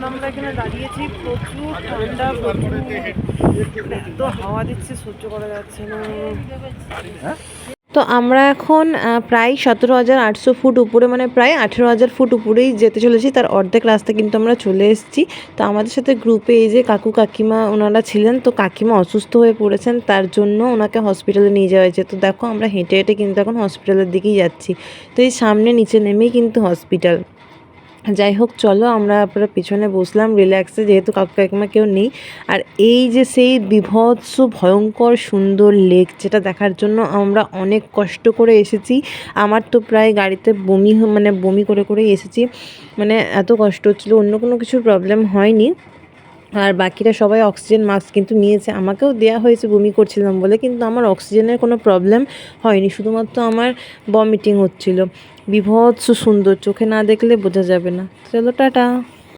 আমরা এখানে দাঁড়িয়েছি, প্রচুর ঠান্ডা, প্রচুর এত হাওয়া দিচ্ছে, সহ্য করা যাচ্ছে না। তো আমরা এখন প্রায় 17,800 ফুট উপরে, মানে প্রায় 18,000 ফুট উপরেই যেতে চলেছি। তার অর্ধেক রাস্তা কিন্তু আমরা চলে এসেছি। তো আমাদের সাথে গ্রুপে এই যে কাকু কাকিমা ওনারা ছিলেন, তো কাকিমা অসুস্থ হয়ে পড়েছেন, তার জন্য ওনাকে হসপিটালে নিয়ে যাওয়া হয়েছে। তো দেখো আমরা হেঁটে হেঁটে কিন্তু এখন হসপিটালের দিকেই যাচ্ছি। তো এই সামনে নিচে নেমেই কিন্তু হসপিটাল। যাই হোক, চলো আমরা আপনারা পিছনে বসলাম রিল্যাক্সে, যেহেতু কাকু কাকিমা কেউ নেই। আর এই যে সেই বিভৎস ভয়ঙ্কর সুন্দর লেক, যেটা দেখার জন্য আমরা অনেক কষ্ট করে এসেছি। আমার তো প্রায় গাড়িতে বমি মানে বমি করে করেই এসেছি, মানে এত কষ্ট হচ্ছিলো। অন্য কোনো কিছুর প্রবলেম হয়নি। আর বাকিরা সবাই অক্সিজেন মাস্ক কিন্তু নিয়েছে, আমাকেও দেওয়া হয়েছে বমি করছিলাম বলে, কিন্তু আমার অক্সিজেনের কোনো প্রবলেম হয়নি, শুধুমাত্র আমার ভমিটিং হচ্ছিল। বিভৎস সুন্দর, চোখে না দেখলে বোঝা যাবে না। চলো টাটা।